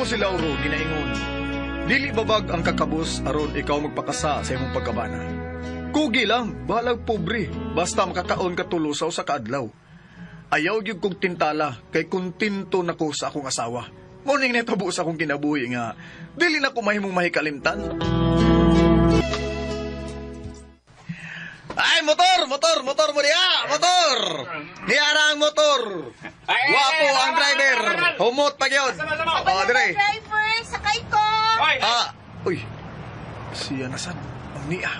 ako si Lauro ginaingon. Dili babag ang kakabus aron ikaw magpakasa sa imong pagkabana. Kugi lang, balag pobre, basta makakaon ka tulusaw sa kaadlaw. Ayaw gyud kog tintala kay kuntinto nako sa akong asawa. Morning na tabo sa akong kinabuhi nga dili na ko mahimong mahikalimtan. Ay, motor mo diya, motor. Diya na ang motor. Wapo ang driver. Humot pa yun. O, dire. Driver, sakay ko! Uy. Siya nasan? Ang niya.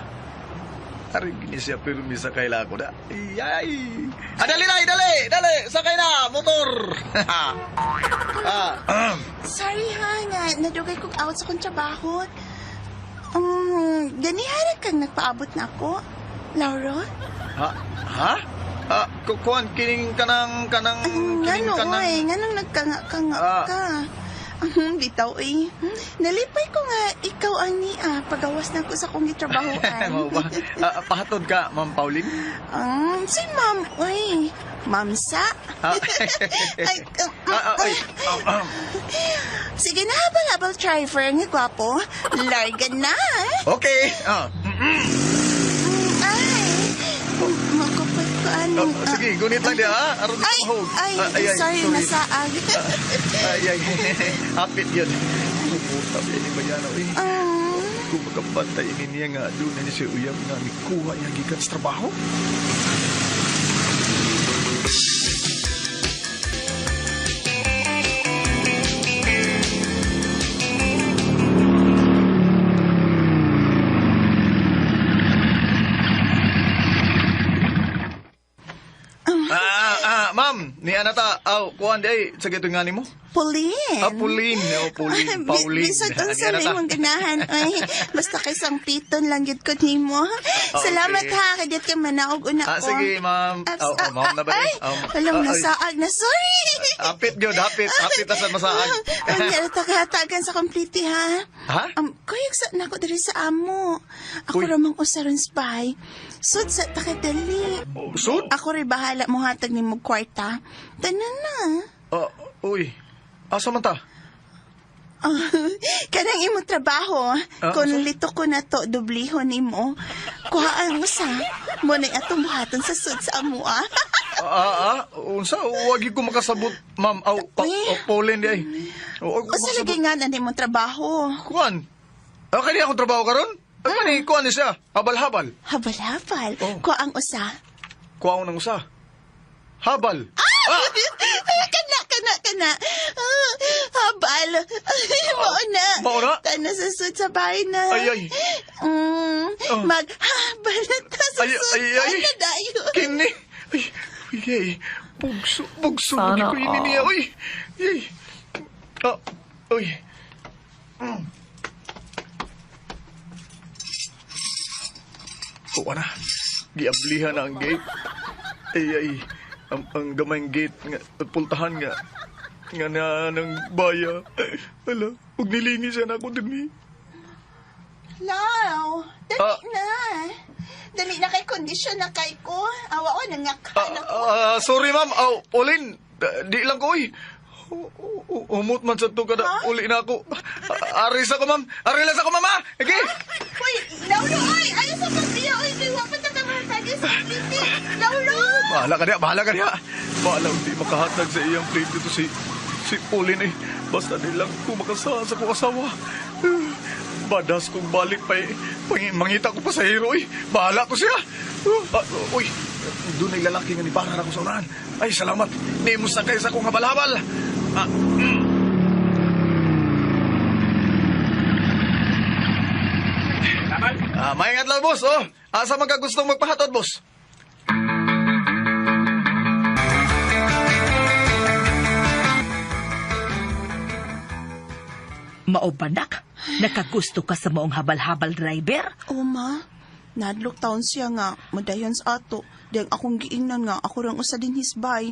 Ari gini siya pero misa kaila ko da. Iyay. Dali. Sakay na, motor. Sorry ha, nga nadugay kong out sa kong trabaho. Ganihara kang nagpaabot na ako, Lauro? Ha? Kukuan kining kanang kining kanang. Nganong nagkanga-kanga ka. Bitaw eh. Nalipay ko nga ikaw ang niya. Pagawas na ko sa kong gitrabahoan. Mau ba? Pahatod ka, Ma'am Pauline? Si Ma'am, uy. Mamsa? Sige na, habal-habal driver. Nga gwapo. Larga na. Okay. Makapag ko ano. Sige, gunit lang diya, ha? Aron Ay, sorry, nasaag. Ay. Hapit yun. Puta, ini ba yan? Kung magkapantay niya nga, doon na niya siya uyab na nikuha niya gikan sa trabaho. Ma'am, ni Anata, kuhan di ay, sa gito nga ni mo? Pauline. Pauline. Bisod unsa may mong ganahan. Ay, basta kay sang piton lang gid ko nimo. Salamat Okay. ha, kadiyot ka manaog una ko. Sige, ma'am. Ma'am na ba? Ay, alam nasaag na. Sorry. Hapit na sa masaag. Kanya tagahatagan sa complete ha. Ha? Kuyog sa nako diri sa amo. Ako Uy. ramang usaron spy. Sud sa takadali. Sud? Ako rin bahala mo hatag ni mo kwarta. Tanan na. Uy. Asa man ta? Kanang imo trabaho, kung so? lito ko na to, dublihon imo. Kuhaan mo sa, mo na atong buhaton sa sud sa amo, Unsa? Wag ko makasabot, ma'am. Pauline di ay. O sa lagi nga na mong trabaho. Kuan? Kani akong trabaho karon? Kani, kuan ni siya. Habal-habal. Habal-habal. Oh. Kuhaan usa. Kuan nang usa. Habal. Kana. Habal. Mauna. Mauna? Tana sa sud sa bahay na. Ay. Maghabal na ta sa sud. Ay. Na dayo. Kini. Ay. Bugso. Sana Ko ini niya. Uy. Ay. Uy. Kuha na. Giablihan na ang gate. Ay. Ang gamayng gate nga, pultahan nga. Nga na ng baya. Hala, huwag nilingi siya na ako din. Lao, dali na kay kondisyon na kay ko. Awa ko, nangakhan ako. Sorry ma'am, Pauline, di lang ko umot man sa to kada uli na ako. Aris ako ma'am, arilas ako mama. Okay. Uy, Laulo, oy, ayaw sa pagbiya, oy, kay wapat na tamarasagi sa pliti. Laulo! Bahala ka diya. Bahala, hindi makahatag sa iyang plate dito si Pauline eh. Basta di lang ko makasama sa kong asawa. Badas kong balik pa eh. Mangita ko pa sa hero eh. Bahala ko siya. Uy, doon ay lalaki nga ni Barar ako sa unahan. Ay, salamat. Di mo sakay sa kong habal-habal. Mayangat lang, boss. Asa man ka gustong magpahatod, boss? Maubanak, nakagusto ka sa maong habal-habal driver? O ma, nadlok taon siya nga, madayon sa ato. Diyang akong giingnan nga, ako rang usa din hisbay.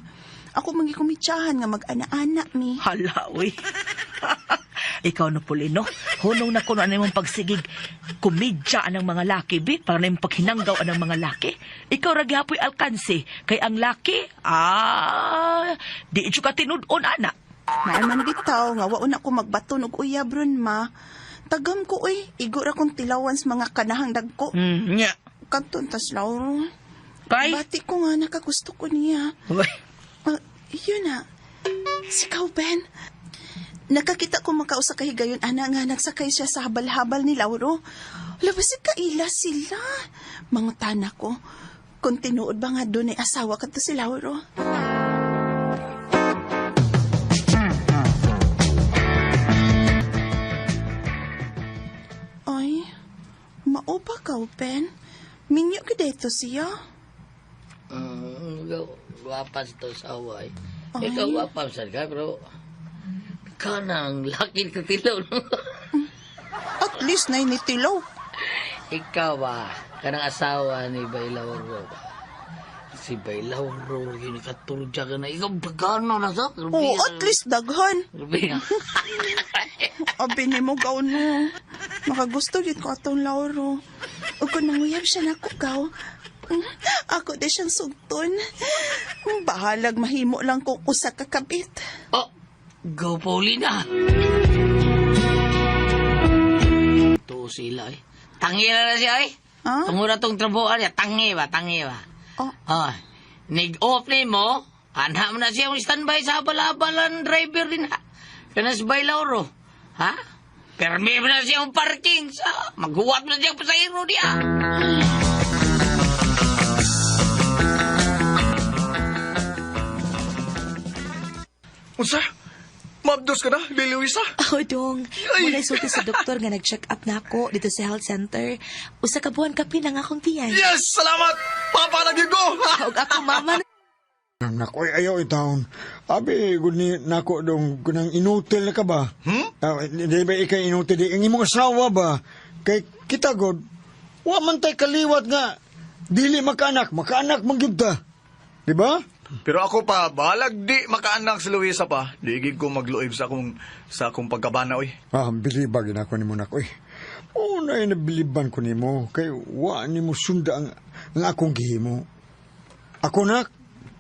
Ako mangikumitsahan nga mag-ana-ana mi. Hala, uy. Ikaw no, Pulino, hunong na kuno mong pagsigig. Kumidya anang mga laki, bi, para na yung paghinanggaw anang mga laki. Ikaw ragyapoy alkansi, kay ang laki, di ito ka tinudon, anak. Naaman bitaw nga wa na ko magbaton og uyab ron ma. Tagam ko igo ra kong tilawan sa mga kanahang dagko. Nya. Kanton tas Lauro. Kay? Bati ko nga nakagusto ko niya. Uy. Yun na. Sikaw, Ben. Nakakita ko makausa kahigayon ana nga nagsakay siya sa habal-habal ni Lauro. Labas kaila sila. Mga tana ko. Kung tinuod ba nga doon ay asawa ka to si Lauro? Ay, maupa ka, Ben. Minyo ka dito siya. Guwapas to sa away. Ay. Ikaw guwapas ka, pero ikaw na ang laki ng tilaw. At least na initilaw. Ikaw ba, kanang asawa ni Bailawro ba? Si Bailawro, yun ikatulja ka na. Ikaw bagano na sa? Oo, at least daghan. Rubi nga. Abi ni mo gaon mo. Makagusto gid ko atong Lauro. O kung nanguyab siya na ko gaw, ako di siyang sugton. Bahalag mahimo lang kung usa ka kabit. Oh, go Paulina. Ito sila eh. Tangi na siya eh. Ha? Tungura tong trabuhan niya. Tangi ba? Oh, Oh, nag-off ni mo, anak mo na siya yung standby sa balabalan driver din ha. Kana si Bailawro, ha? Permi mo na siya yung parking sa maghuwat mo na siya yung pasahero niya. Unsa? Mabdos ka na, Lili Luisa? Oh, dong. Muna isulti sa doktor nga nag-check up na ako dito sa health center. Usa ka buwan kapi ng akong tiyan. Yes! Salamat! Papa, lagi ko! Og ako, mama. Nakoy ayaw itaon. Abi, guni nako dong kunang inutil na ka ba? Di ba ikay inutil di? Ang imong asawa ba? Kay kita god, wa man tay kaliwat nga. Dili makaanak mangyud ta. Di ba? Pero ako pa, balag di makaanak si Luisa pa. Digig ko magluib sa akong pagkabana, oy. Bilibag na ako ni mo nakoy. Unay nabiliban ko nimo kay wa nimo sunda ang akong gihimo. Ako na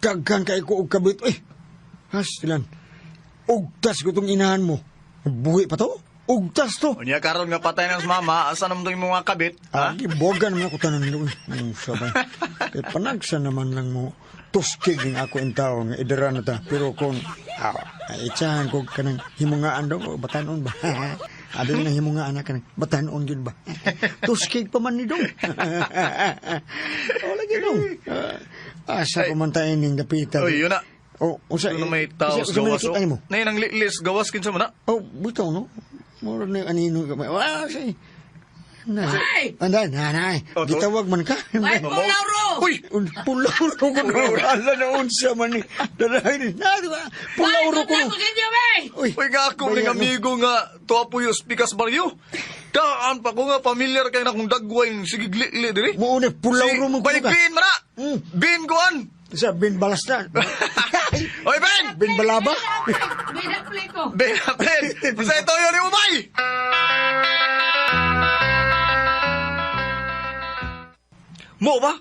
daghan kay ko og kabit. Hasilan. Ugtas ko tong inahan mo. Buhi pa to? Ugtas to. Unya karon nga patay ng mama, asa naman itong mga kabit? Ha? Gibogan naman ako tanan doon. Sabay. Kay panagsa naman lang mo. Tuskig ng ako ang tao nga idara na ta. Pero kung itsahan ko kanang himungaan daw, batanon ba? Ada na himungaan na kanang batanon yun ba? Tuskig pa man ni dong. O lagi dong. Asa ko man tayo ning napita. Oy, yun na. Usa Ano may tao sa gawas, nakita mo? Nay, nang lis, gawas kinsa mo na? Bitaw no? Mura na anino ka. Say. Ay! Nanay. Oh, to? Gitawag man ka. Ay, Bailawro! Uy! Pulauro ko na. Ala na unsa man ni. Dalahay ni. Pulauro ko. Ay, sa inyo, bay! Uy, Uy nga ako bayan, ng amigo nga tuwapuyo Pikas Barrio. Daan pa ko nga familiar kay na kong dagway sige gli diri. mo una pulauro mo ko Bay ka. bin mana? Bin kuan. Sa bin balas na. Oy Ben! Bin balaba. Binapli ko. Ben, Ben! Sa ito yun ni mo bay! Mo ba?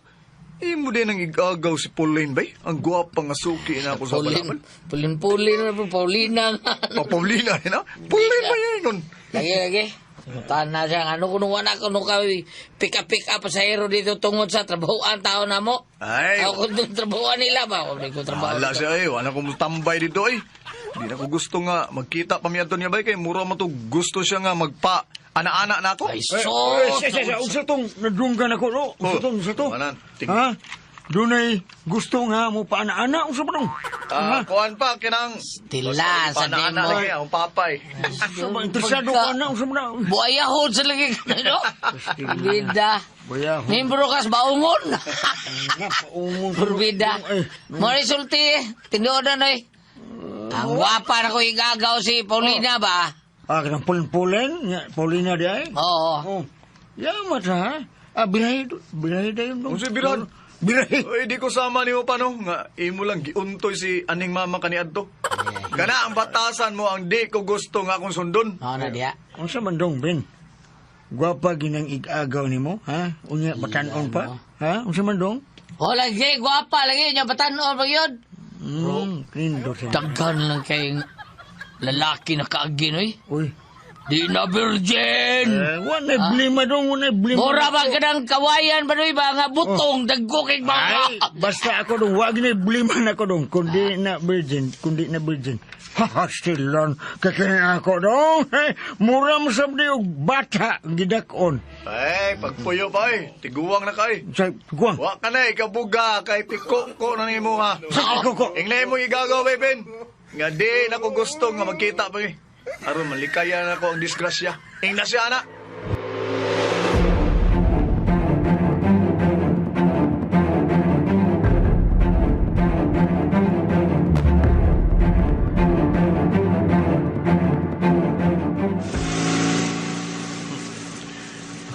Imo din ang igagaw si Pauline bay? Ang guwapang nga suki na ako sa balaban. Pulin na po, Paulina nga. Paulina na? Pauline ba yun nun? Lagi. Tahan na siya. Ano kung wala ko nung kami pick up sa hero dito tungod sa trabahoan tao na mo. Ay, Ako kung trabahoan nila ba? Ako ko trabaho. wala siya eh. Wala kong tambay dito eh. Hindi na ko gusto nga magkita pamiyato niya bay kay mura mo to gusto siya nga magpa ana-ana na ako. Ay, Unsa tong nadunggan ako no? Unsa to? Wanan. Ha? Dunay gusto nga mo paana-ana unsa ba dong? Kuan pa kinang Tila, sabi ana-ana mo. lagi ang papay. Unsa ba interesado ka na unsa ba? Buayahon sa lagi ka na, no? Bida. Baya. Membro kas baungon. Napaumon. Burbida. Mo resulti, tinuodan na eh. Ang wapa na ko igagaw si Paulina ba? Kanang pulen-pulen, Paulina di ay. Oo. Yamat ha. Birahe dayon dong. Unsa birahan? Birahe. Oy, di ko sama nimo pa no nga imo lang giuntoy si aning mama kaniadto. Kana ang batasan mo ang di ko gusto nga akong sundon. Oo na diya. Unsa man dong Ben? Gwapa ginang igagaw nimo, ha? Unya batanon pa? Ha? Unsa man dong? O lagi, gwapa lagi. Niya batanon ba yun? Nindot siya. Daghan lang kay lalaki na kaagin, oy. Uy. Di na virgin! Wala blima dong, wala blima. Mura ba ka ng kawayan ba doy ba nga butong dagkukig Ay, mga basta ako dong, wag na blima na ako dong, kundi na virgin. Haha, stilan, kakain ako dong. Hey, mura mo sa yung bata, gidakon. Ay, pagpuyo pa tiguwang na kay. Sa, guwang. Wa ka na, ikabuga, kay piko ko na nimo ha. Sa ko. Inglay mo igagaw, Ben. Nga di na ko gusto nga magkita pa aron malikaya na ko ang disgrasya. Ingna siya na.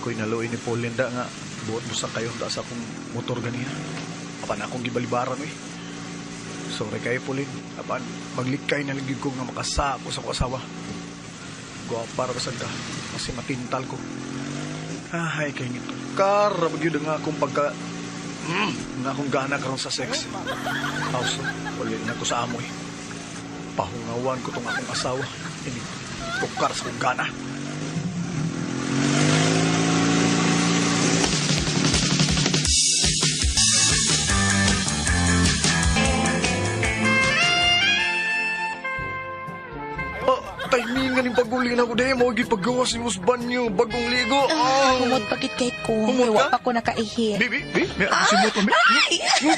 Ako'y naluin ni Paulinda nga buot mo sa kayo sa akong motor ganiya. Apan akong gibalibaran Sorry kayo, Pauline. Apan, maglikay na lagi ko nga makasa ako sa asawa. Guwapar basag ka. Kasi matintal ko. Ay, kay ngito. Karabag yun nga akong pagka... nga akong gana karon sa sex. Also, wala na ko sa amoy. Pahungawan ko tong akong asawa. Ini, tukar sa akong gana. Timingan yung pagulin ako dahil mo gipagawas yung usban niyo bagong ligo. Humot pagit kay ko. Humot Iwa ka? pa ko nakaihi. Bibi, may simot kami.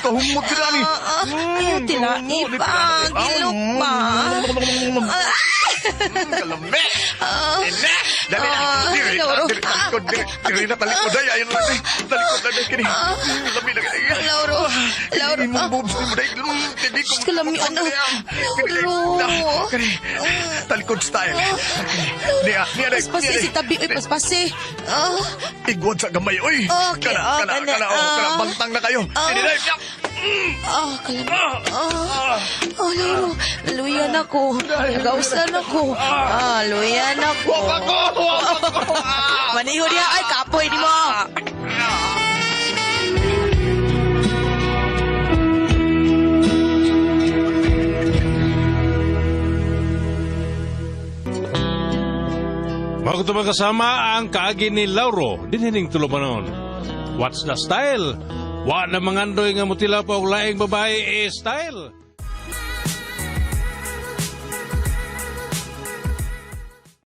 Kahumot ka na ni. Ayaw tilaip. Gilok pa. Kalame. Ina. Dali na. Diri. Diri na talikod ay. Ayun na. Talikod na dahil kini. Lami na kaya. Lauro. Hindi mo boobs ni mo dahil. Hindi ko. Kalami, ano? Lauro. Kani. Talikod style. Niya. Paspasi si tabi. Uy, paspasi. Igwad sa gamay. Uy. Okay, Kana. Bantang na kayo. Hindi na. Kalami. Lauro. Luyan ako. Nagausan ako. Luyan ako. Maniho niya. Ay, kapoy di mo. Mga kutubang kasama ang kaagi ni Lauro dinhining tulumanon. What's the style? Wa na mangandoy nga mutila pa og laing babae style.